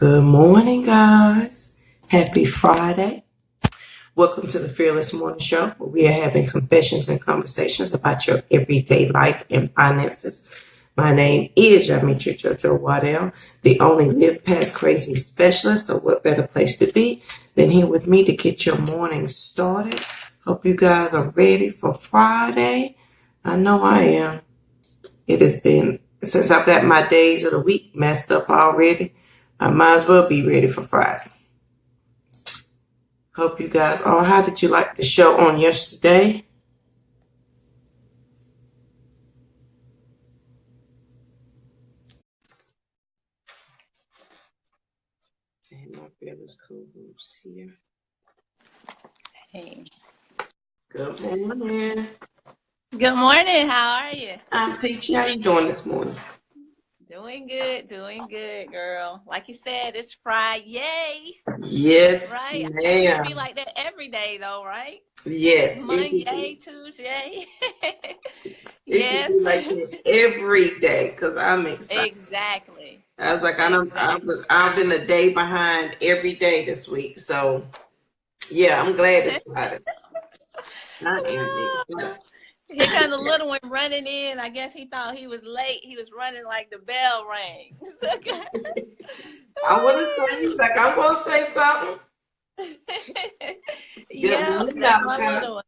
Good morning, guys. Happy Friday. Welcome to the Fearless Morning Show, where we are having confessions and conversations about your everyday life and finances. My name is Yamiche Jojo Waddell, the only Live Past Crazy specialist. So what better place to be than here with me to get your morning started. Hope you guys are ready for Friday. I know I am. It has been, since I've got my days of the week messed up already, I might as well be ready for Friday. Hope you guys are. How did you like the show on yesterday? And my fearless co-host here. Hey. Good morning. Good morning. How are you? I'm Peachy. How you doing this morning? Doing good, girl. Like you said, it's Friday. Yes, Right? It should be ma'am. like that every day, though, right? Yes, it should Monday, be. Tuesday. It should Yes. be like that every day because I'm excited. Exactly. I was like, Exactly. I've been a day behind every day this week. So yeah, I'm glad it's Friday. I am excited. Here kind of little one running in. I guess he thought he was late. He was running like the bell rang. I want to say, he's like, I'm going to say something. Good Yeah, morning, that's my Malachi. little one.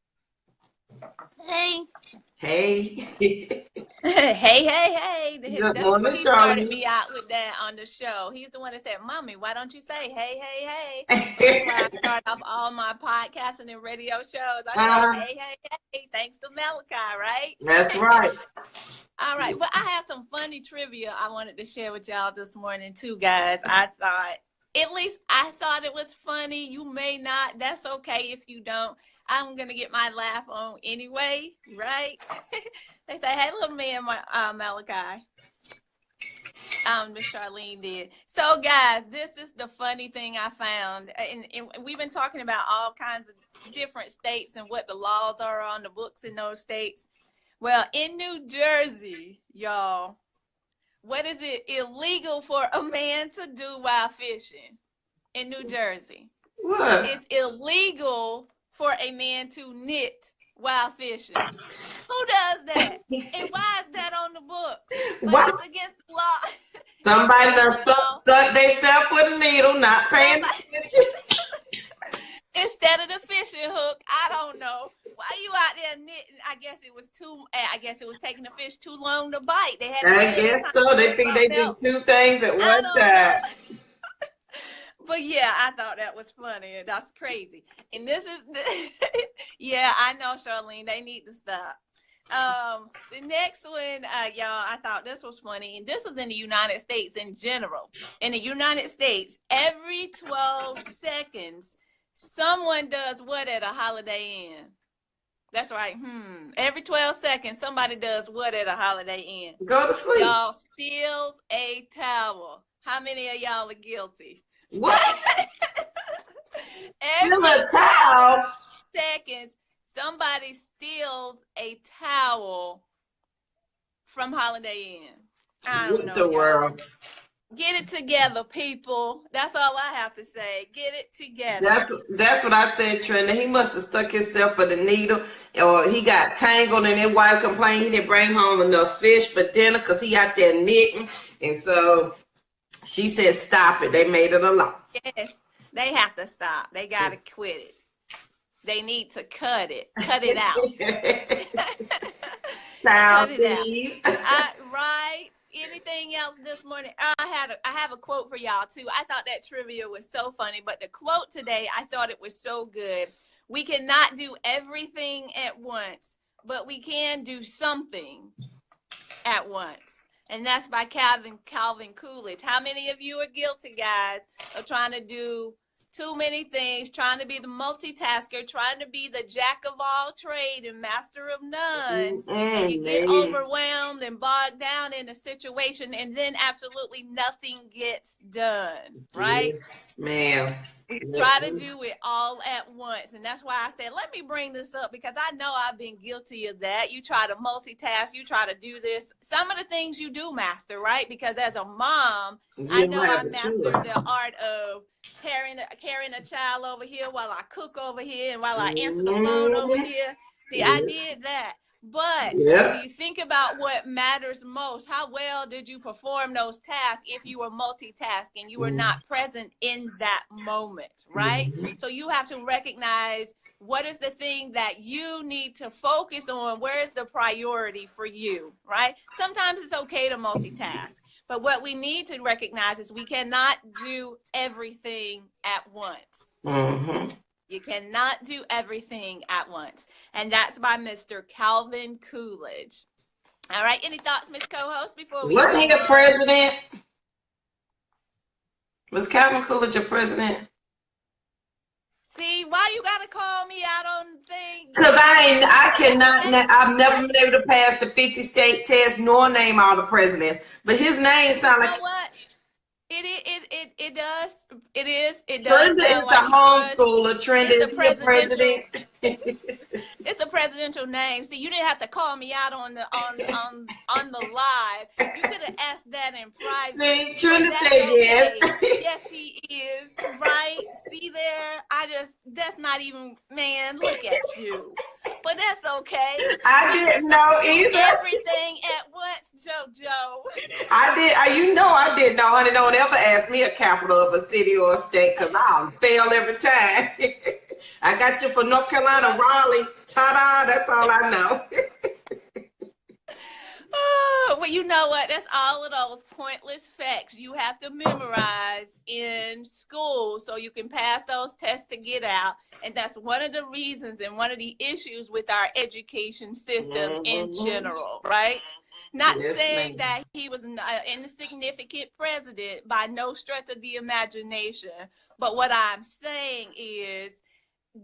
Hey. Hey. Hey. Good That's morning, he started Charlene. me out with that on the show. He's the one that said, Mommy, why don't you say hey? So that's why I start off all my podcasting and radio shows. I say uh, hey, thanks to Malachi, right? that's right. All right. But I had some funny trivia I wanted to share with y'all this morning too, guys. At least I thought it was funny. You may not. That's okay if you don't. I'm gonna get my laugh on anyway, right? They say, "Hey, little man, Malachi." Miss Charlene did. So, guys, this is the funny thing I found, and we've been talking about all kinds of different states and what the laws are on the books in those states. Well, in New Jersey, y'all, what is it illegal for a man to do while fishing? In New Jersey, What? it's illegal for a man to knit while fishing. Who does that? And why is that on the books? Like, What? it's against the law. It's Somebody against done the law. stuck themselves with a needle, not paying Somebody, attention. instead of the fishing hook, I don't know. Why you out there knitting? I guess it was taking the fish too long to bite. They had to I wait. It's guess time so. to They do think they something do else. two things at I one don't know. time. But yeah, I thought that was funny. That's crazy. And this is, yeah, I know, Charlene. They need to stop. The next one, y'all, I thought this was funny. And this is in the United States in general. In the United States, every 12 seconds, someone does what at a Holiday Inn? That's right. Every 12 seconds, somebody does what at a Holiday Inn? Go to sleep. Y'all steals a towel. How many of y'all are guilty? What? Still Every a 12 towel? seconds, somebody steals a towel from Holiday Inn. I don't What know, the y'all. world? Get it together, people. That's all I have to say. Get it together. That's what I said, Trina. He must have stuck himself with a needle, or he got tangled, and his wife complained he didn't bring home enough fish for dinner because he out there knitting, and so she said, "Stop it." They made it a law. Yes, they have to stop. They got to quit it. They need to cut it. Cut it out. Now, Cut it out. thieves. Right. Anything else this morning? I have a quote for y'all too. I thought that trivia was so funny, but the quote today, I thought it was so good. We cannot do everything at once, but we can do something at once. And that's by Calvin Coolidge. How many of you are guilty, guys, of trying to do too many things, trying to be the multitasker, trying to be the jack of all trade and master of none, and you get Man. overwhelmed and bogged down in a situation, and then absolutely nothing gets done, right? Yes, Ma'am. We try to do it all at once. And that's why I said, let me bring this up, because I know I've been guilty of that. You try to multitask, you try to do this. Some of the things you do master, right? Because as a mom, I know I mastered the art of carrying a child over here while I cook over here and while I answer the phone over here. See, I did that. But when you think about what matters most, how well did you perform those tasks if you were multitasking? You were not present in that moment, right? So you have to recognize what is the thing that you need to focus on. Where is the priority for you, right? Sometimes it's okay to multitask, but what we need to recognize is we cannot do everything at once. You cannot do everything at once. And that's by Mr. Calvin Coolidge. All right. Any thoughts, Miss Co-host, before we Wasn't he a president? Was Calvin Coolidge a president? See, why you gotta call me out on things? Because I've never been able to pass the 50 state test nor name all the presidents. But his name sounds like. You know what? It does. It is. It does. Trenda is the homeschooler. Trenda is the president. It's a presidential name. See, you didn't have to call me out on the live. You could have asked that in private. Trenda said yes. Yes, he is. Right? See there? That's not even, man, look at you. But that's okay. I didn't know either. Everything at once, JoJo. I didn't know, honey. Don't ever ask me a capital of a city or a state, because I'll fail every time. I got you for North Carolina, Raleigh. Ta-da, that's all I know. Oh, well, you know what? That's all of those pointless facts you have to memorize in school so you can pass those tests to get out. And that's one of the reasons and one of the issues with our education system in general, right? Not saying that he was an insignificant president by no stretch of the imagination. But what I'm saying is,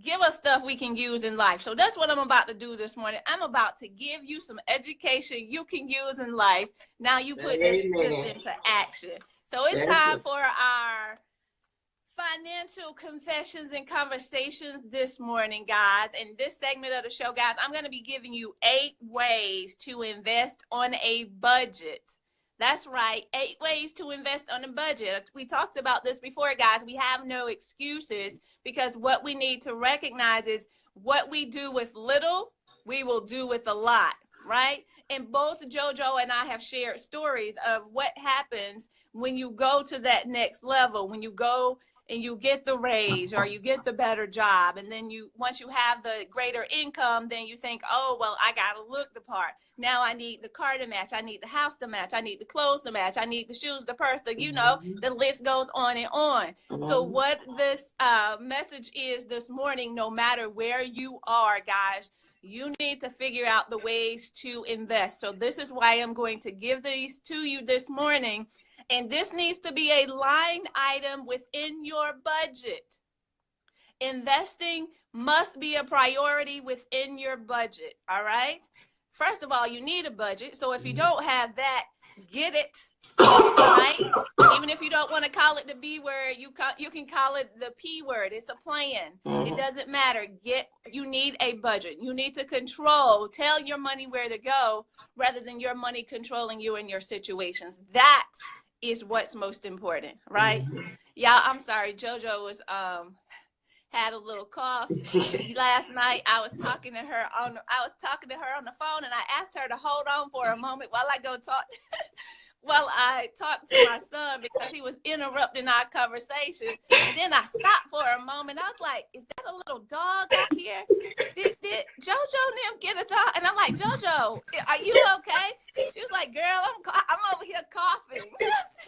give us stuff we can use in life. So that's what I'm about to do this morning. I'm about to give you some education you can use in life. Now you put this into action. So it's time for our financial confessions and conversations this morning, guys. In this segment of the show, guys, I'm going to be giving you 8 ways to invest on a budget. That's right. 8 ways to invest on a budget. We talked about this before, guys. We have no excuses, because what we need to recognize is what we do with little, we will do with a lot, right? And both JoJo and I have shared stories of what happens when you go to that next level, when you go and you get the raise or you get the better job. And then once you have the greater income, then you think, oh, well, I got to look the part. Now I need the car to match. I need the house to match. I need the clothes to match. I need the shoes, the purse, the list goes on and on. So what this message is this morning, no matter where you are, guys, you need to figure out the ways to invest. So this is why I'm going to give these to you this morning. And this needs to be a line item within your budget. Investing must be a priority within your budget, all right? First of all, you need a budget. So if you don't have that, get it, right? Even if you don't want to call it the B word, you can call it the P word. It's a plan. It doesn't matter. You need a budget. You need to tell your money where to go rather than your money controlling you and your situations. That is what's most important, right? Yeah, I'm sorry. JoJo was had a little cough last night. I was talking to her on the phone, and I asked her to hold on for a moment while I talked to my son, because he was interrupting our conversation. And then I stopped for a moment. I was like, is that a little dog out here? Did JoJo and them get a dog? And I'm like, JoJo, are you okay? She was like, girl, I'm over here coughing.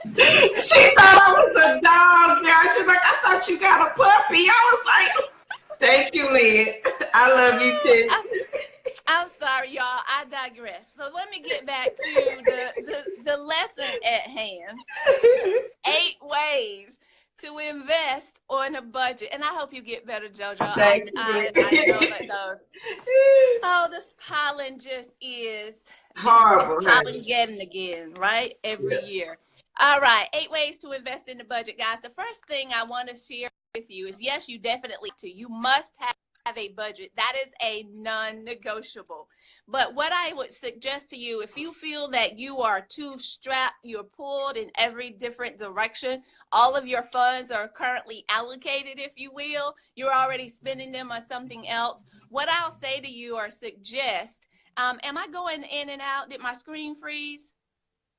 She thought I was a dog, girl. She's like, I thought you got a puppy. I was like, thank you, Lynn. I love you too. I'm sorry, y'all. I digress. So let me get back to the lesson at hand. 8 ways to invest on a budget. And I hope you get better, JoJo. Thank you. I know that this pollen just is horrible. Pollen getting again, right? Every year. All right, 8 ways to invest in the budget, guys. The first thing I want to share with you is, yes, you definitely do. You must have a budget. That is a non-negotiable. But what I would suggest to you, if you feel that you are too strapped, you're pulled in every different direction, all of your funds are currently allocated, if you will, you're already spending them on something else, what I'll say to you or suggest, am I going in and out? Did my screen freeze?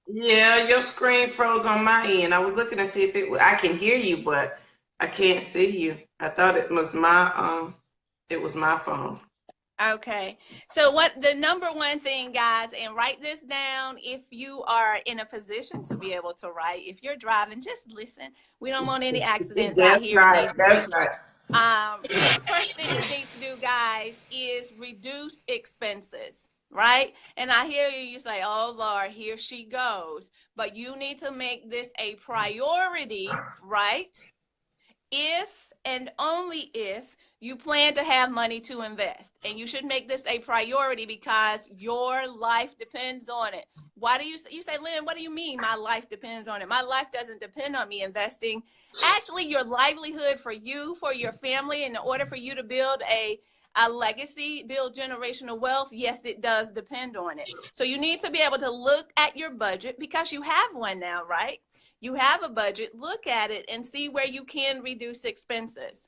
Yeah, your screen froze on my end. I was looking to see if I can hear you, but I can't see you. I thought it was my phone. Okay. So what the number one thing, guys, and write this down if you are in a position to be able to write. If you're driving, just listen. We don't want any accidents out That's here in right. these That's streets. right. The first thing you need to do, guys, is reduce expenses, right? And I hear you say, oh, Lord, here she goes. But you need to make this a priority, right? If and only if you plan to have money to invest. And you should make this a priority because your life depends on it. Why do you say, Lynn, what do you mean my life depends on it? My life doesn't depend on me investing. Actually, your livelihood for you, for your family, in order for you to build a legacy, build generational wealth, yes, it does depend on it. So you need to be able to look at your budget because you have one now, right? You have a budget, look at it and see where you can reduce expenses.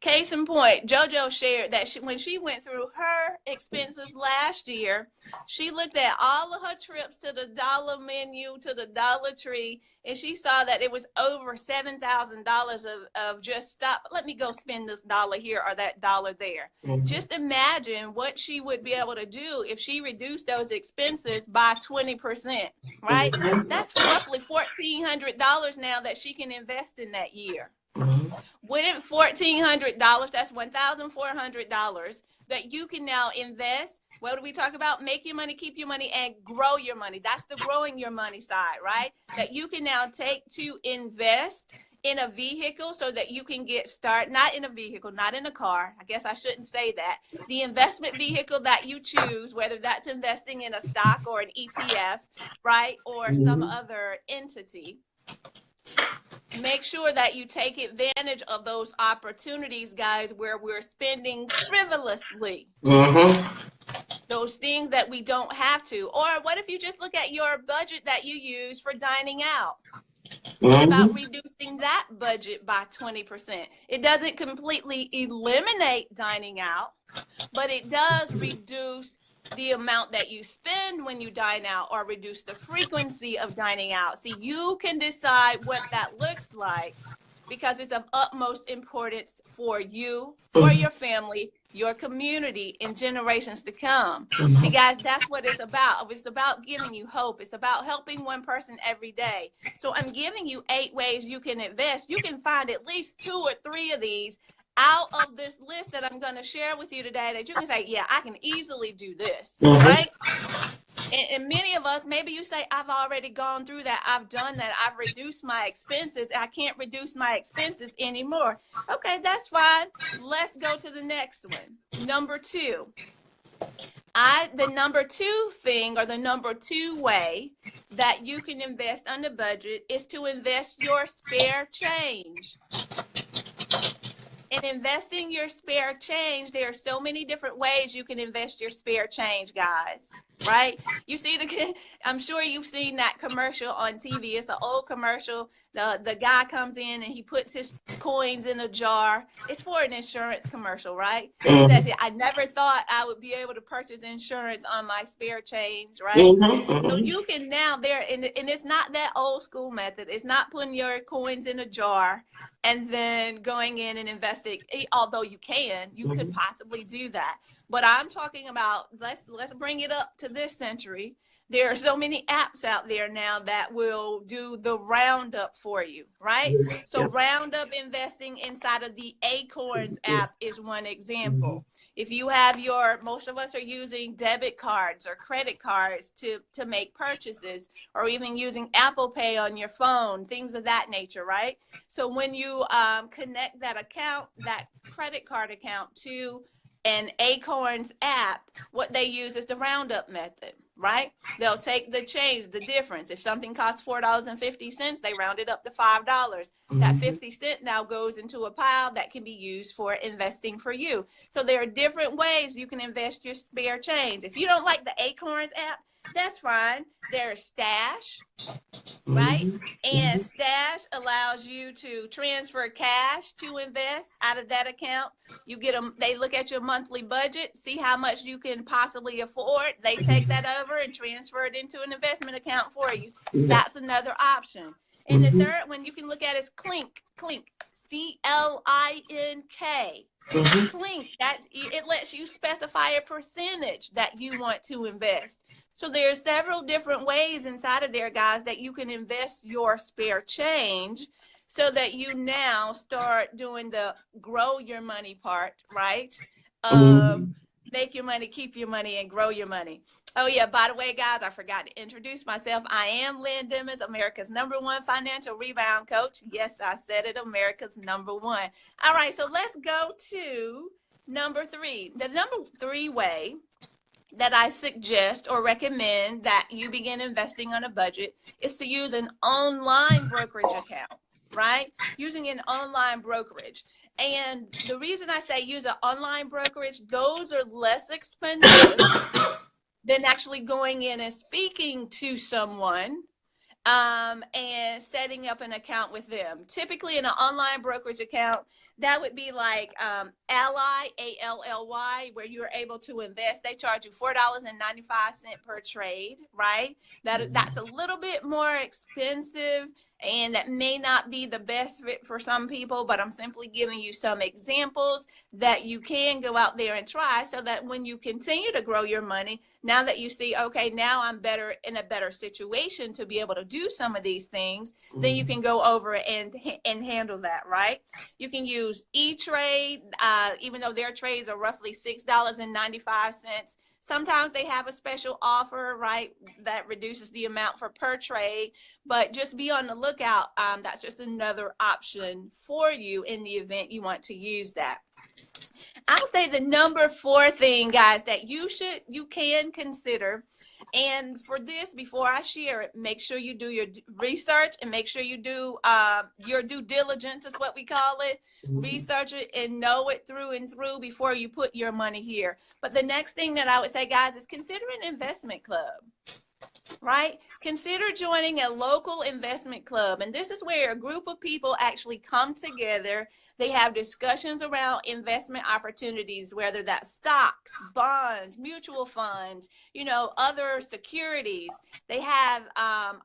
Case in point, JoJo shared that when she went through her expenses last year, she looked at all of her trips to the dollar menu, to the Dollar Tree, and she saw that it was over $7,000 of just stop. Let me go spend this dollar here or that dollar there. Mm-hmm. Just imagine what she would be able to do if she reduced those expenses by 20%, right? Mm-hmm. That's roughly $1,400 now that she can invest in that year. Mm-hmm. Wouldn't $1,400, that's $1,400 that you can now invest. What do we talk about? Make your money, keep your money, and grow your money. That's the growing your money side, right? That you can now take to invest in a vehicle so that you can get started, not in a vehicle, not in a car. I guess I shouldn't say that. The investment vehicle that you choose, whether that's investing in a stock or an ETF, right? Or some other entity. Make sure that you take advantage of those opportunities, guys, where we're spending frivolously. Those things that we don't have to. Or what if you just look at your budget that you use for dining out? What about reducing that budget by 20%? It doesn't completely eliminate dining out, but it does reduce the amount that you spend when you dine out or reduce the frequency of dining out. See, you can decide what that looks like because it's of utmost importance for you, for your family, your community, and generations to come. See, guys, that's what it's about. It's about giving you hope. It's about helping one person every day. So I'm giving you 8 ways you can invest. You can find at least 2 or 3 of these out of this list that I'm going to share with you today that you can say, yeah, I can easily do this, right? And many of us, maybe you say, I've already gone through that. I've done that. I've reduced my expenses. I can't reduce my expenses anymore. Okay, that's fine. Let's go to the next one. Number 2. The number 2 thing, or the number 2 way that you can invest under budget is to invest your spare change. In investing your spare change, there are so many different ways you can invest your spare change, guys, right? You see, I'm sure you've seen that commercial on TV. It's an old commercial. The guy comes in and he puts his coins in a jar. It's for an insurance commercial, right? He says, I never thought I would be able to purchase insurance on my spare change, right? So you can now and it's not that old school method. It's not putting your coins in a jar and then going in and investing, although you could possibly do that. But I'm talking about, let's bring it up to this century. There are so many apps out there now that will do the roundup for you, right? So roundup investing inside of the Acorns app is one example. If you have most of us are using debit cards or credit cards to make purchases, or even using Apple Pay on your phone, things of that nature, right? So when you connect that account, that credit card account, to an Acorns app, what they use is the roundup method. right? They'll take the change, the difference. If something costs $4.50, they round it up to $5. That 50 cent now goes into a pile that can be used for investing for you. So there are different ways you can invest your spare change. If you don't like the Acorns app, that's fine. There's Stash, right? And Stash allows you to transfer cash to invest out of that account. You get them, they look at your monthly budget, see how much you can possibly afford. They take that over and transfer it into an investment account for you. That's another option. And the third one you can look at is Clink, C-L-I-N-K. Clink, it lets you specify a percentage that you want to invest. So there are several different ways inside of there, guys, that you can invest your spare change so that you now start doing the grow your money part, right? Make your money, keep your money, and grow your money. Oh, yeah, by the way, guys, I forgot to introduce myself. I am Lynn Dimmons, America's #1 financial rebound coach. Yes, I said it, America's #1. All right, so let's go to number 3. The number 3 way that I suggest or recommend that you begin investing on a budget is to use an online brokerage account, right? Using an online brokerage. And the reason I say use an online brokerage, those are less expensive than actually going in and speaking to someone and setting up an account with them. Typically in an online brokerage account, that would be like Ally, A-L-L-Y, where you're able to invest. They charge you $4.95 per trade, right? That's a little bit more expensive, and that may not be the best fit for some people, but I'm simply giving you some examples that you can go out there and try so that when you continue to grow your money, now that you see, okay, now I'm in a better situation to be able to do some of these things, then you can go over and handle that, right? You can use E-Trade, even though their trades are roughly $6.95. Sometimes they have a special offer, right, that reduces the amount for per trade, but just be on the lookout. That's just another option for you in the event you want to use that. I'll say the number 4 thing, guys, that you can consider. And for this, before I share it, make sure you do your research and make sure you do your due diligence is what we call it. Research it and know it through and through before you put your money here. But the next thing that I would say, guys, is consider an investment club. Right? Consider joining a local investment club. And this is where a group of people actually come together. They have discussions around investment opportunities, whether that's stocks, bonds, mutual funds, other securities. They have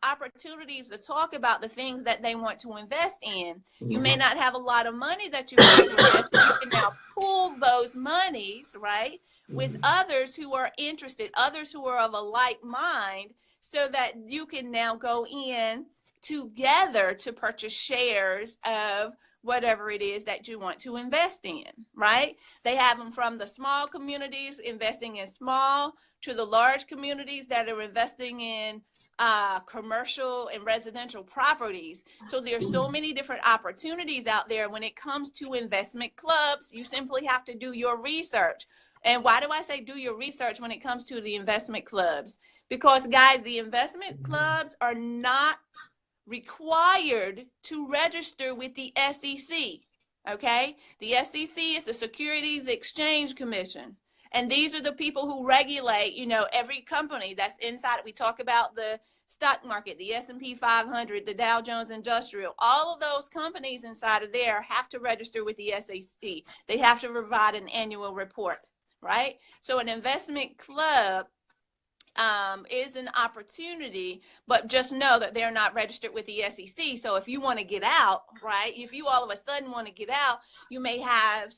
opportunities to talk about the things that they want to invest in. You may not have a lot of money that you want to invest, but you can now pool those monies, right, with others who are interested, others who are of a like mind, so that you can now go in together to purchase shares of whatever it is that you want to invest in, right? They have them from the small communities investing in small to the large communities that are investing in commercial and residential properties. So there's so many different opportunities out there. When it comes to investment clubs, you simply have to do your research. And why do I say do your research when it comes to the investment clubs? Because, guys, the investment clubs are not required to register with the SEC, okay? The SEC is the Securities Exchange Commission. And these are the people who regulate, every company that's inside. We talk about the stock market, the S&P 500, the Dow Jones Industrial. All of those companies inside of there have to register with the SEC. They have to provide an annual report, right? So an investment club is an opportunity, but just know that they're not registered with the SEC. So if you want to get out, right, if you all of a sudden want to get out, you may have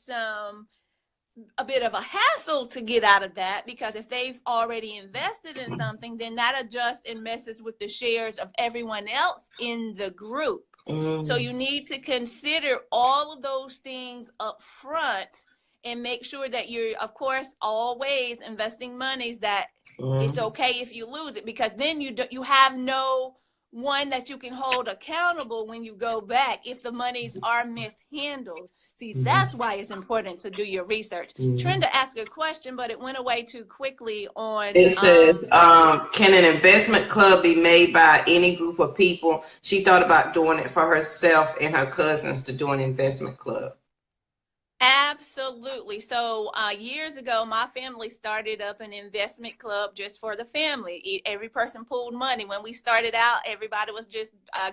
a bit of a hassle to get out of that, because if they've already invested in something, then that adjusts and messes with the shares of everyone else in the group. So you need to consider all of those things up front and make sure that you're, of course, always investing monies that it's okay if you lose it, because then you have no one that you can hold accountable when you go back if the monies are mishandled. See, that's why it's important to do your research. Trenda asked a question, but it went away too quickly on. It says, can an investment club be made by any group of people? She thought about doing it for herself and her cousins to do an investment club. Absolutely. So years ago, my family started up an investment club just for the family. Every person pooled money. When we started out, everybody was just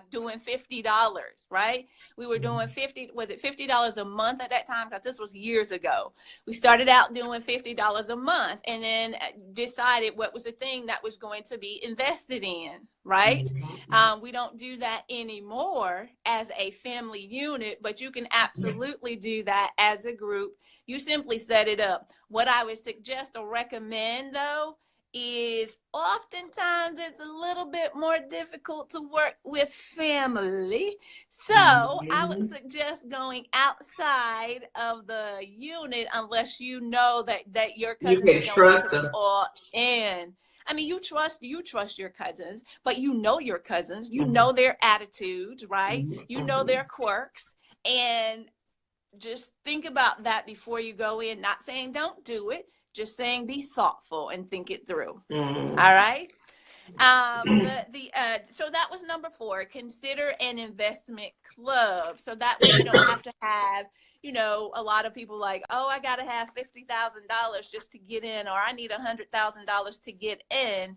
doing $50, right? We were doing $50 a month at that time? Because this was years ago. We started out doing $50 a month and then decided what was the thing that was going to be invested in, right? We don't do that anymore as a family unit, but you can absolutely do that as a group. You simply set it up. What I would suggest or recommend, though, is oftentimes it's a little bit more difficult to work with family. So I would suggest going outside of the unit unless you know that your cousins are going to be all in. I mean, you trust your cousins, but you know your cousins, you know their attitudes, right? You know their quirks, and just think about that before you go in. Not saying don't do it, just saying be thoughtful and think it through. All right. So that was number 4. Consider an investment club. So that way you don't have to have, a lot of people like, oh, I got to have $50,000 just to get in, or I need $100,000 to get in.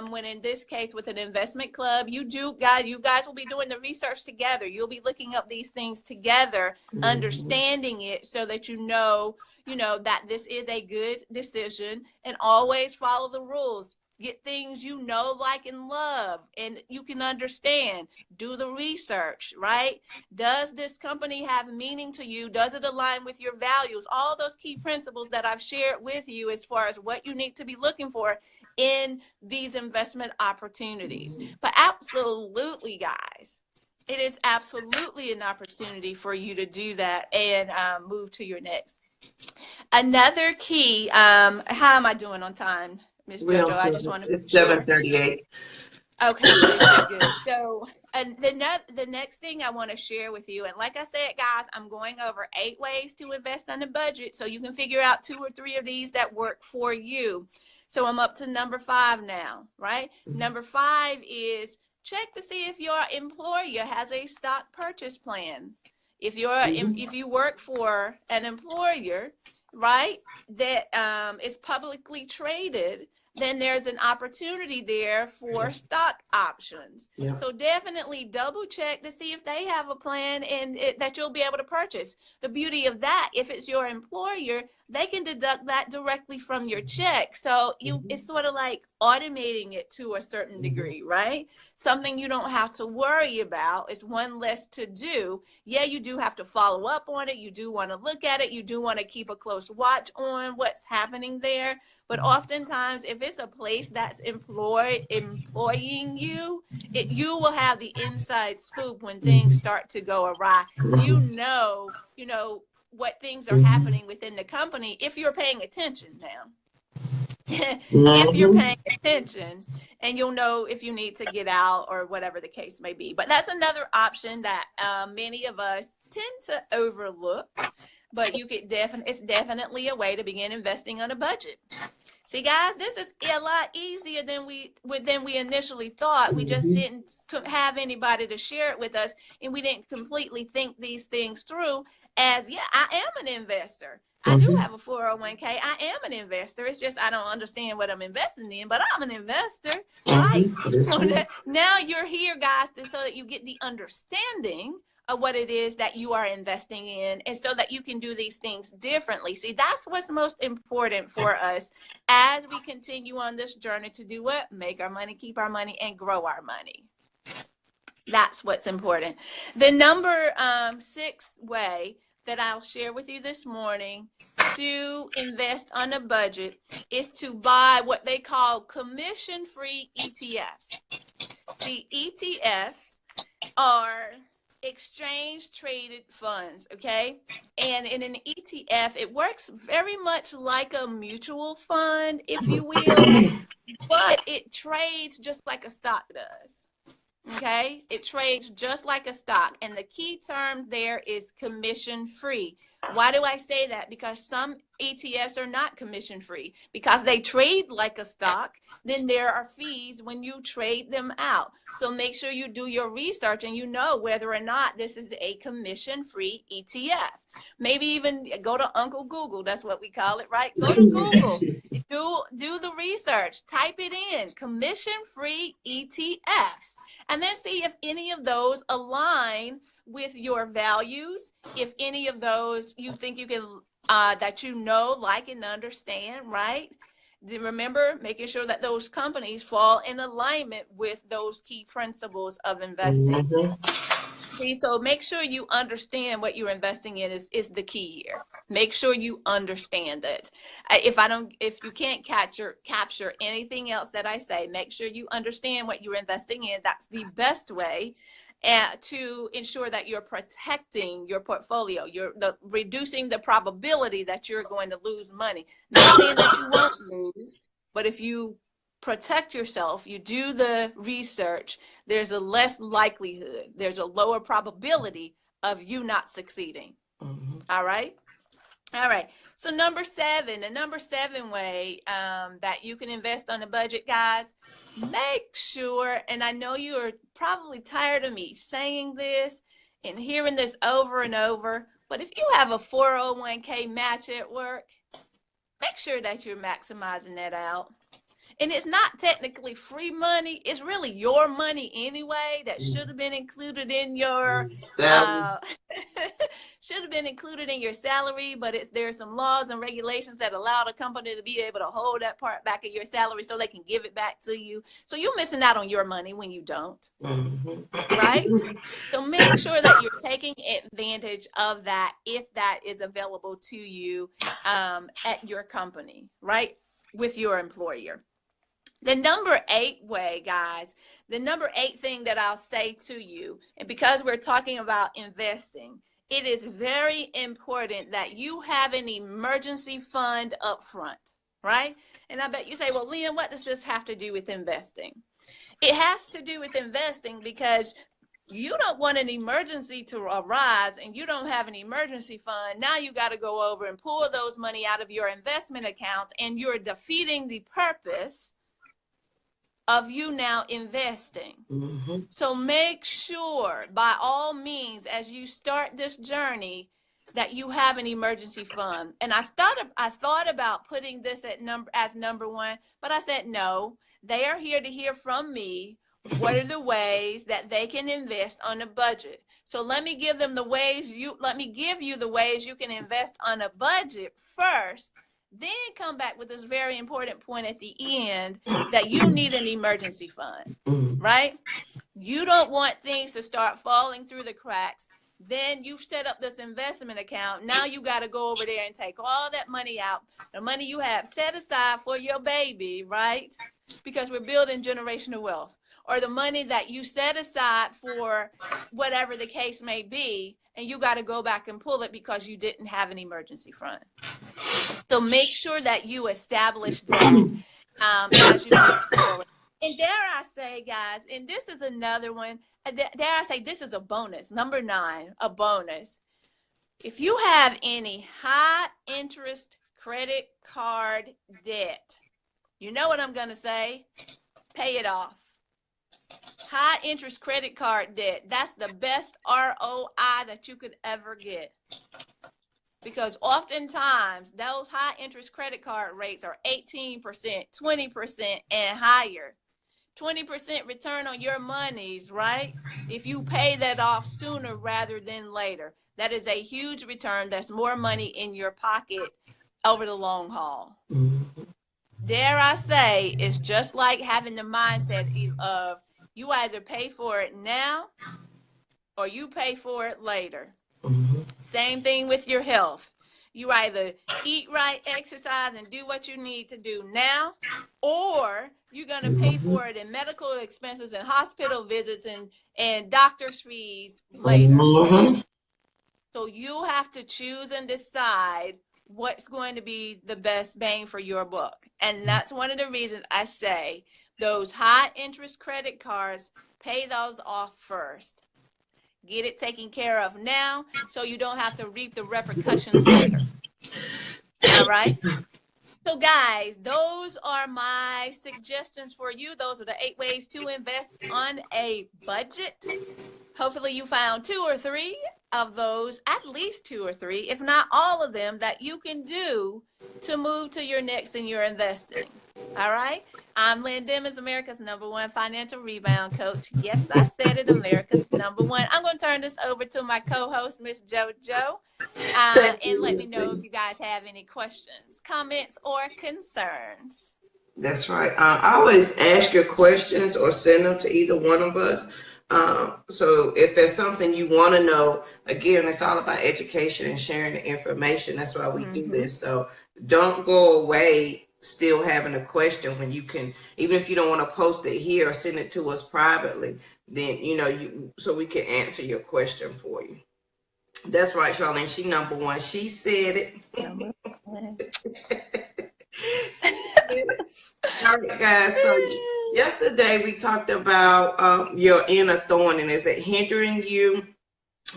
When in this case with an investment club, you guys will be doing the research together. You'll be looking up these things together, understanding it so that you know that this is a good decision, and always follow the rules. Get things like, and love, and you can understand. Do the research, right? Does this company have meaning to you? Does it align with your values? All those key principles that I've shared with you as far as what you need to be looking for in these investment opportunities. But absolutely, guys, it is absolutely an opportunity for you to do that and move to your next. Another key, how am I doing on time, Ms. JoJo? I just want to It's 7:38. Okay, good. So the next thing I want to share with you, and like I said, guys, I'm going over 8 ways to invest on a budget, so you can figure out 2 or 3 of these that work for you. So I'm up to number 5 now, right? Number 5 is check to see if your employer has a stock purchase plan. If you work for an employer, right, that is publicly traded, then there's an opportunity there for stock options. Yeah. So definitely double check to see if they have a plan and that you'll be able to purchase. The beauty of that, if it's your employer, they can deduct that directly from your check. So it's sort of like automating it to a certain degree, right? Something you don't have to worry about. It's one less to do. Yeah, you do have to follow up on it. You do want to look at it. You do want to keep a close watch on what's happening there. But oftentimes, if it's a place that's employing you, you will have the inside scoop when things start to go awry. You know what things are happening within the company if you're paying attention now. If you're paying attention, and you'll know if you need to get out or whatever the case may be. But that's another option that many of us tend to overlook, but it's definitely a way to begin investing on a budget. See, guys, this is a lot easier than we initially thought. We just didn't have anybody to share it with us, and we didn't completely think these things through. I am an investor. I do have a 401k. I am an investor. It's just I don't understand what I'm investing in, but I'm an investor, right? So now you're here, guys, so that you get the understanding of what it is that you are investing in, and so that you can do these things differently. See, that's what's most important for us as we continue on this journey to do what? Make our money, keep our money, and grow our money. That's what's important. The number 6th way that I'll share with you this morning to invest on a budget is to buy what they call commission-free ETFs. The ETFs are exchange-traded funds, okay? And in an ETF, it works very much like a mutual fund, if you will, but it trades just like a stock does. Okay, it trades just like a stock, and the key term there is commission free. Why do I say that? Because some ETFs are not commission free. Because they trade like a stock, then there are fees when you trade them out. So make sure you do your research and you know whether or not this is a commission free ETF. Maybe even go to Uncle Google. That's what we call it, right? Go to Google. Do the research. Type it in, commission free ETFs, and then see if any of those align with your values, if any of those you think you can that you know, like, and understand, right? Then remember, making sure that those companies fall in alignment with those key principles of investing. See, so make sure you understand what you're investing in is the key here. Make sure you understand it. If you can't capture anything else that I say, make sure you understand what you're investing in. That's the best way to ensure that you're protecting your portfolio. You're reducing the probability that you're going to lose money. Not saying that you won't lose, but if you protect yourself, you do the research, there's a less likelihood, there's a lower probability of you not succeeding. All right. All right. So the number seven way that you can invest on a budget, guys, make sure, and I know you are probably tired of me saying this and hearing this over and over, but if you have a 401k match at work, make sure that you're maximizing that out. And it's not technically free money. It's really your money anyway that should have been included in your should have been included in your salary, but there's some laws and regulations that allow the company to be able to hold that part back of your salary so they can give it back to you. So you're missing out on your money when you don't. Right? So make sure that you're taking advantage of that if that is available to you at your company, right? With your employer. The number 8 way, guys, the number 8 thing that I'll say to you, and because we're talking about investing, it is very important that you have an emergency fund up front, right? And I bet you say, well, Leah, what does this have to do with investing? It has to do with investing because you don't want an emergency to arise and you don't have an emergency fund. Now you got to go over and pull those money out of your investment accounts, and you're defeating the purpose of you now investing. So make sure, by all means, as you start this journey, that you have an emergency fund. And I thought about putting this as number 1, but I said no. They are here to hear from me. What are the ways that they can invest on a budget? So let me give you the ways you can invest on a budget first. Then come back with this very important point at the end that you need an emergency fund, right? You don't want things to start falling through the cracks. Then you've set up this investment account. Now you got to go over there and take all that money out, the money you have set aside for your baby, right? Because we're building generational wealth. Or the money that you set aside for whatever the case may be, and you got to go back and pull it because you didn't have an emergency fund. So make sure that you establish that as you move forward. And dare I say, guys, and this is another one, dare I say this is a bonus, number 9, a bonus. If you have any high interest credit card debt, you know what I'm going to say? Pay it off. High interest credit card debt, that's the best ROI that you could ever get. Because oftentimes those high interest credit card rates are 18%, 20% and higher. 20% return on your monies, right? If you pay that off sooner rather than later, that is a huge return. That's more money in your pocket over the long haul. Dare I say, it's just like having the mindset of you either pay for it now or you pay for it later. Same thing with your health. You either eat right, exercise, and do what you need to do now, or you're going to pay for it in medical expenses and hospital visits and doctor's fees later. So you have to choose and decide what's going to be the best bang for your buck. And that's one of the reasons I say those high interest credit cards, pay those off first. Get it taken care of now so you don't have to reap the repercussions later. All right. So guys, those are my suggestions for you. Those are the 8 ways to invest on a budget. Hopefully you found 2 or 3 of those, at least 2 or 3, if not all of them, that you can do to move to your next in your investing. All right. I'm Lynn Dimmons, America's #1 financial rebound coach. Yes, I said it, America's #1. I'm going to turn this over to my co-host, Miss JoJo, and let me know if you guys have any questions, comments, or concerns. That's right. I always ask your questions or send them to either one of us. So if there's something you want to know, again, it's all about education and sharing the information. That's why we do this. So don't go away still having a question when you can, even if you don't want to post it here or send it to us privately, then, so we can answer your question for you. That's right, Charlene. She #1. She said it. All right, guys. So yesterday we talked about your inner thorn, and is it hindering you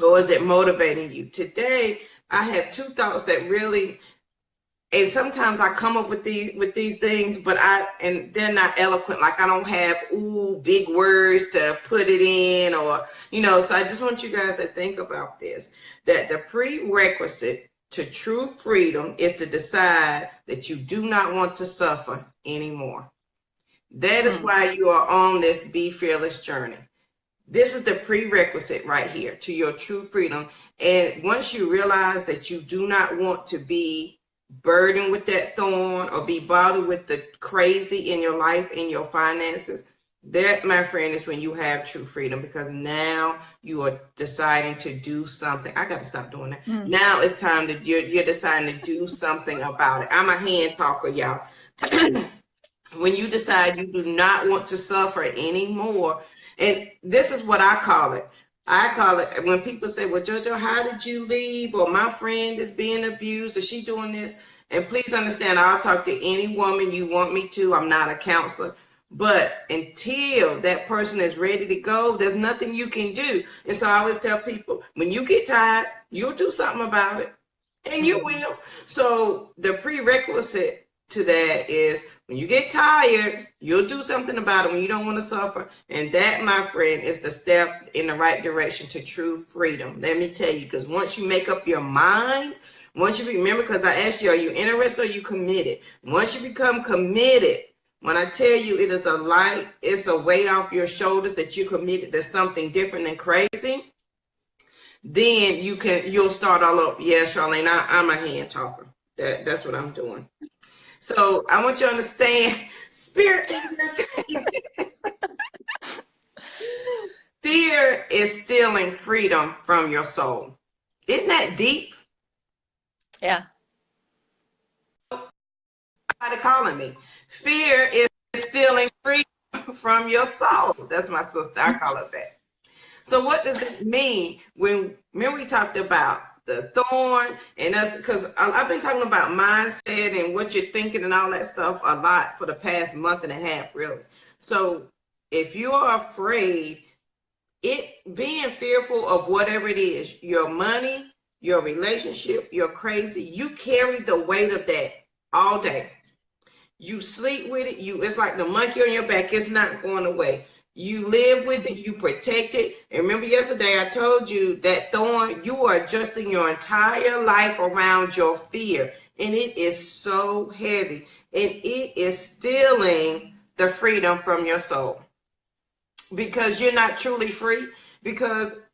or is it motivating you? Today I have 2 thoughts that really, and sometimes I come up with these things, but they're not eloquent. Like I don't have big words to put it in, or so I just want you guys to think about this, that the prerequisite to true freedom is to decide that you do not want to suffer anymore. That is why you are on this Be Fearless journey. This is the prerequisite right here to your true freedom. And once you realize that you do not want to be burdened with that thorn or be bothered with the crazy in your life, in your finances, that, my friend, is when you have true freedom, because now you are deciding to do something. I got to stop doing that. Now it's time to, you're deciding to do something about it. I'm a hand talker, y'all. When you decide you do not want to suffer anymore, and this is what I call it. I call it, when people say, well, JoJo, how did you leave? Or my friend is being abused. Is she doing this? And please understand, I'll talk to any woman you want me to. I'm not a counselor. But until that person is ready to go, there's nothing you can do. And so I always tell people, when you get tired, you'll do something about it. And you will. So the prerequisite to that is, when you get tired, you'll do something about it when you don't want to suffer. And that, my friend, is the step in the right direction to true freedom. Let me tell you, because once you make up your mind, once you remember, because I asked you, are you interested or are you committed? Once you become committed, when I tell you it is a light, it's a weight off your shoulders that you're committed to something different than crazy, then you'll start all up. Yeah, Charlene, I'm a hand talker. That's what I'm doing. So I want you to understand, spirit. Fear is stealing freedom from your soul. Isn't that deep? Yeah. Somebody calling me. Fear is stealing freedom from your soul. That's my sister. I call it that. So what does that mean? When we talked about the thorn and us, because I've been talking about mindset and what you're thinking and all that stuff a lot for the past month and a half, really. So if you are afraid, being fearful of whatever it is, your money, your relationship, you're crazy, you carry the weight of that all day. You sleep with it. It's like the monkey on your back. It's not going away. You live with it, you protect it. And remember yesterday I told you that thorn, you are adjusting your entire life around your fear. And it is so heavy. And it is stealing the freedom from your soul. Because you're not truly free. Because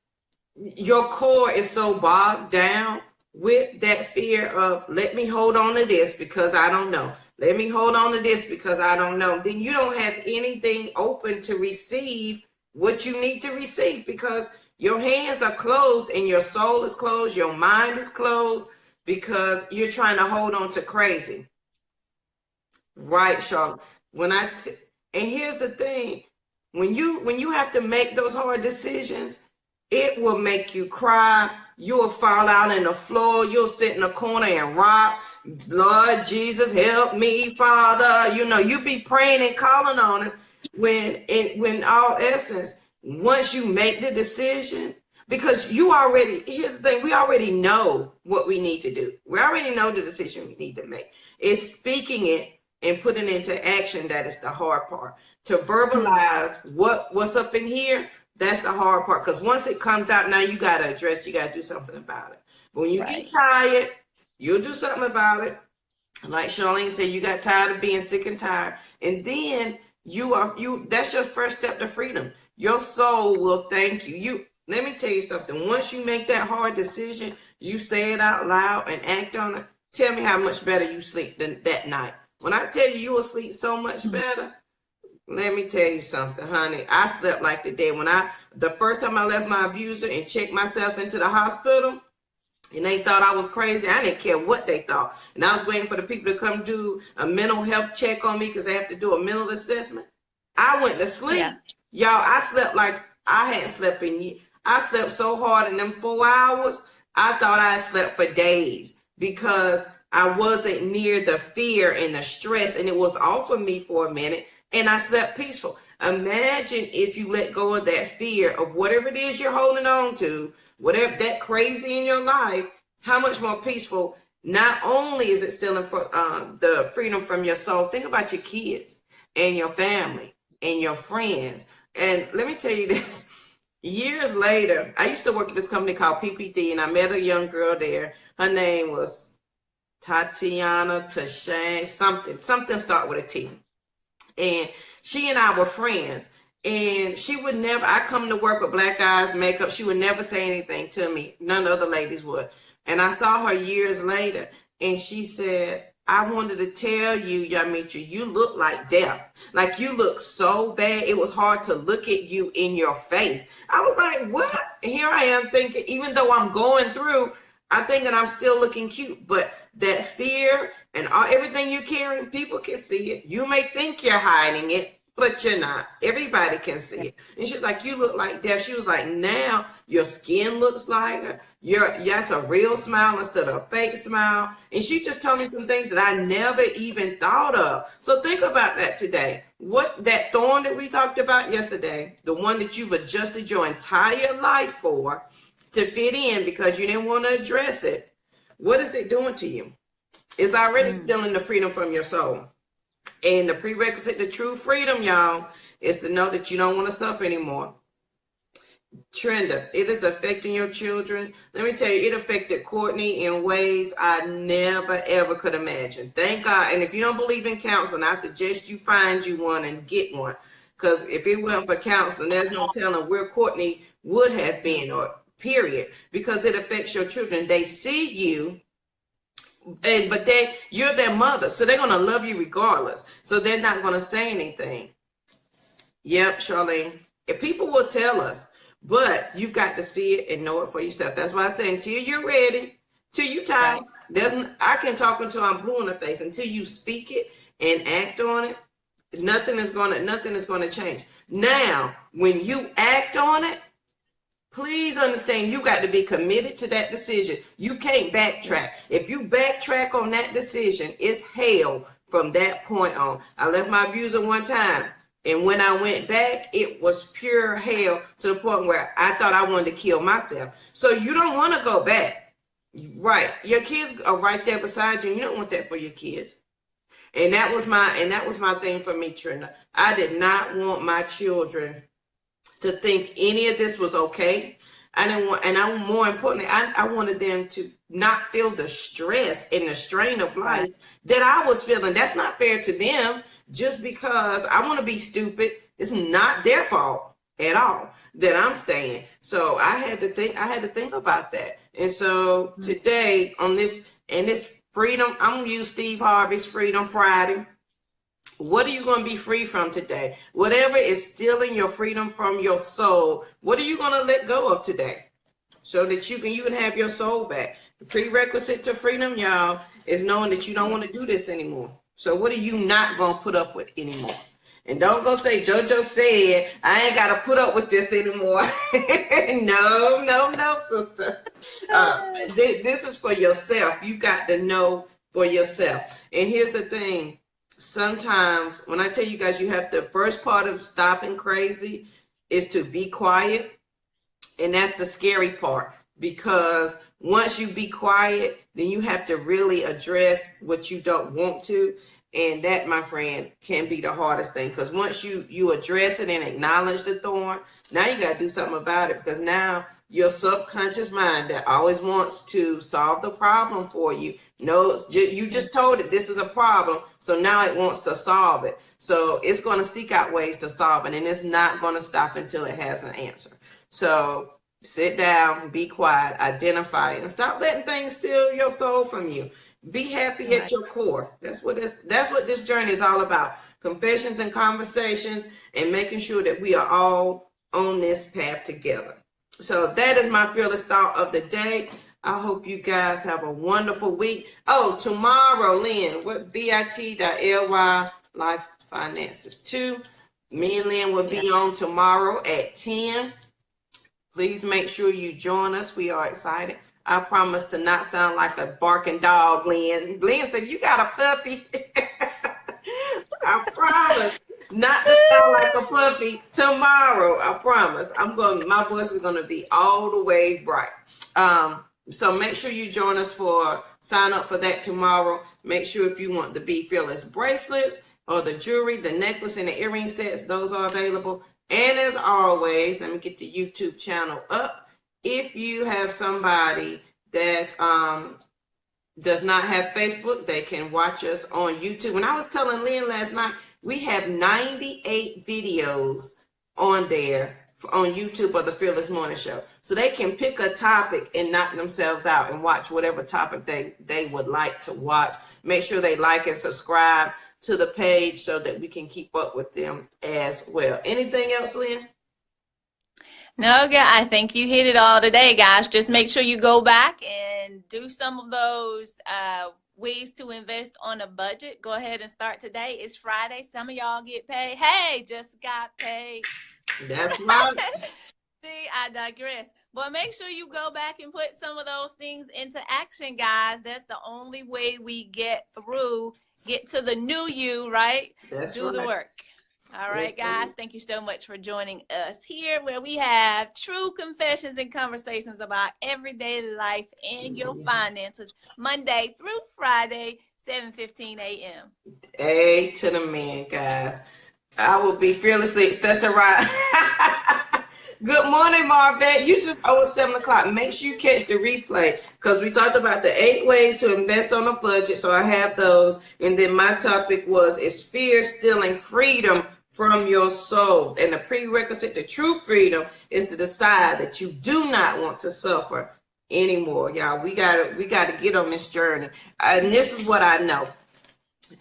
your core is so bogged down with that fear of, let me hold on to this because I don't know. Let me hold on to this because I don't know. Then you don't have anything open to receive what you need to receive, because your hands are closed and your soul is closed. Your mind is closed because you're trying to hold on to crazy. Right, Charlotte? And here's the thing. When you have to make those hard decisions, it will make you cry. You will fall out on the floor. You'll sit in a corner and rock. Lord Jesus, help me, Father. You be praying and calling on him. when all essence, once you make the decision, because you already, here's the thing, we already know what we need to do. We already know the decision we need to make. It's speaking it and putting it into action that is the hard part. To verbalize what's up in here, that's the hard part. Because once it comes out, now you got to address, you got to do something about it. But when you get tired, you'll do something about it. Like Charlene said, you got tired of being sick and tired. And then that's your first step to freedom. Your soul will thank you. Let me tell you something. Once you make that hard decision, you say it out loud and act on it. Tell me how much better you sleep than that night. When I tell you will sleep so much better, let me tell you something, honey. I slept like the day when the first time I left my abuser and checked myself into the hospital, and they thought I was crazy. I didn't care what they thought. And I was waiting for the people to come do a mental health check on me because they have to do a mental assessment. I went to sleep. Yeah. Y'all, I slept like I hadn't slept in years. I slept so hard in them 4 hours, I thought I had slept for days because I wasn't near the fear and the stress, and it was off of me for a minute, and I slept peaceful. Imagine if you let go of that fear of whatever it is you're holding on to, whatever that crazy in your life, how much more peaceful. Not only is it stealing the freedom from your soul, think about your kids and your family and your friends. And let me tell you this. Years later, I used to work at this company called PPD, and I met a young girl there. Her name was Tatiana Tashay, something start with a T. And she and I were friends. And she would never, I come to work with black eyes, makeup. She would never say anything to me. None of the ladies would. And I saw her years later, and she said, I wanted to tell you, Yamitra, you look like death. Like you look so bad. It was hard to look at you in your face. I was like, what? And here I am thinking, even though I'm going through, I'm thinking I'm still looking cute. But that fear and everything you're carrying, people can see it. You may think you're hiding it, but you're not. Everybody can see it. And she's like, you look like death. She was like, now your skin looks lighter. That's a real smile instead of a fake smile. And she just told me some things that I never even thought of. So think about that today. What that thorn that we talked about yesterday, the one that you've adjusted your entire life for to fit in because you didn't want to address it. What is it doing to you? It's already stealing the freedom from your soul. And the prerequisite to true freedom, y'all, is to know that you don't want to suffer anymore. Trenda, it is affecting your children. Let me tell you, it affected Courtney in ways I never, ever could imagine. Thank God. And if you don't believe in counseling, I suggest you find you one and get one. Because if it weren't for counseling, there's no telling where Courtney would have been, or period, because it affects your children. They see you. But you're their mother, so they're going to love you regardless. So they're not going to say anything. Yep, Charlene. If people will tell us, but you've got to see it and know it for yourself. That's why I say until you're ready, till you're tired, I can talk until I'm blue in the face. Until you speak it and act on it, nothing is going to change. Now, when you act on it, please understand you got to be committed to that decision. You can't backtrack. If you backtrack on that decision, it's hell from that point on. I left my abuser one time, and when I went back, it was pure hell to the point where I thought I wanted to kill myself. So you don't want to go back. Right. Your kids are right there beside you, and you don't want that for your kids. And that was my thing for me, Trina. I did not want my children to think any of this was okay. More importantly, I wanted them to not feel the stress and the strain of life that I was feeling. That's not fair to them. Just because I want to be stupid, it's not their fault at all that I'm staying. So I had to think about that. And so today on this freedom, I'm gonna use Steve Harvey's Freedom Friday. What are you going to be free from today? Whatever is stealing your freedom from your soul, what are you going to let go of today so that you can have your soul back? The prerequisite to freedom, y'all, is knowing that you don't want to do this anymore. So what are you not going to put up with anymore? And don't go say, JoJo said, I ain't got to put up with this anymore. No, sister. This is for yourself. You got to know for yourself. And here's the thing. sometimes when I tell you guys, you have the first part of stopping crazy is to be quiet. And that's the scary part, because once you be quiet, then you have to really address what you don't want to. And that, my friend, can be the hardest thing, because once you address it and acknowledge the thorn, now you got to do something about it, because now your subconscious mind that always wants to solve the problem for you knows you just told it this is a problem, so now it wants to solve it. So it's going to seek out ways to solve it, and it's not going to stop until it has an answer. So sit down, be quiet, identify it, and stop letting things steal your soul from you. Be happy at your core. That's what this journey is all about. Confessions and conversations, and making sure that we are all on this path together. So that is my fearless thought of the day. I hope you guys have a wonderful week. Oh, tomorrow, Lynn, what bit.ly life finances 2. Me and Lynn will be on tomorrow at 10. Please make sure you join us. We are excited. I promise to not sound like a barking dog, Lynn. Lynn said, you got a puppy. I promise not to sound like a puppy tomorrow. I promise. My voice is gonna be all the way bright. So make sure you join us sign up for that tomorrow. Make sure if you want the Be Fearless bracelets or the jewelry, the necklace, and the earring sets, those are available. And as always, let me get the YouTube channel up. If you have somebody that does not have Facebook, they can watch us on YouTube. When I was telling Lynn last night, we have 98 videos on there on YouTube of the Fearless Morning Show. So they can pick a topic and knock themselves out and watch whatever topic they would like to watch. Make sure they like and subscribe to the page so that we can keep up with them as well. Anything else, Lynn? No, I think you hit it all today, guys. Just make sure you go back and do some of those ways to invest on a budget. Go ahead and start today. It's Friday. Some of y'all get paid. Hey, just got paid. That's right. See, I digress. But make sure you go back and put some of those things into action, guys. That's the only way we get to the new you, right? Do the work. All right, guys, thank you so much for joining us here, where we have true confessions and conversations about everyday life and your finances, Monday through Friday, 7:15 a.m. A to the man, guys. I will be fearlessly accessorized. Good morning, Marvette. You do 7 o'clock. Make sure you catch the replay, because we talked about the 8 ways to invest on a budget. So I have those. And then my topic was, is fear stealing freedom from your soul? And the prerequisite to true freedom is to decide that you do not want to suffer anymore. Y'all, we gotta get on this journey. And this is what I know.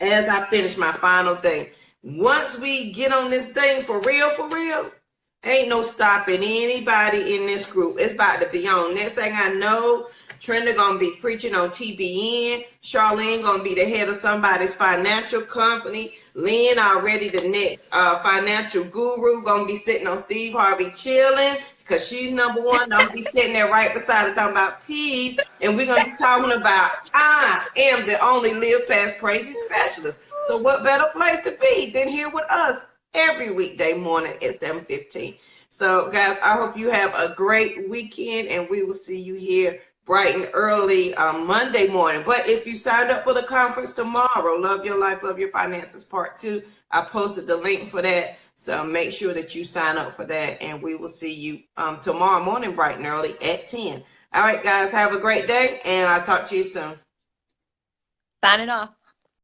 As I finish my final thing, once we get on this thing for real, ain't no stopping anybody in this group. It's about to be on. Next thing I know, Trenda gonna be preaching on TBN. Charlene gonna be the head of somebody's financial company. Lynn already the next financial guru, gonna be sitting on Steve Harvey chilling, because she's number one. I'm gonna be sitting there right beside her talking about peace, and we're gonna be talking about I am the only live past crazy specialist. So what better place to be than here with us every weekday morning at 7:15. So guys, I hope you have a great weekend, and we will see you here bright and early Monday morning. But if you signed up for the conference tomorrow, Love Your Life, Love Your Finances Part 2, I posted the link for that. So make sure that you sign up for that, and we will see you tomorrow morning bright and early at 10. All right, guys, have a great day, and I'll talk to you soon. Signing off.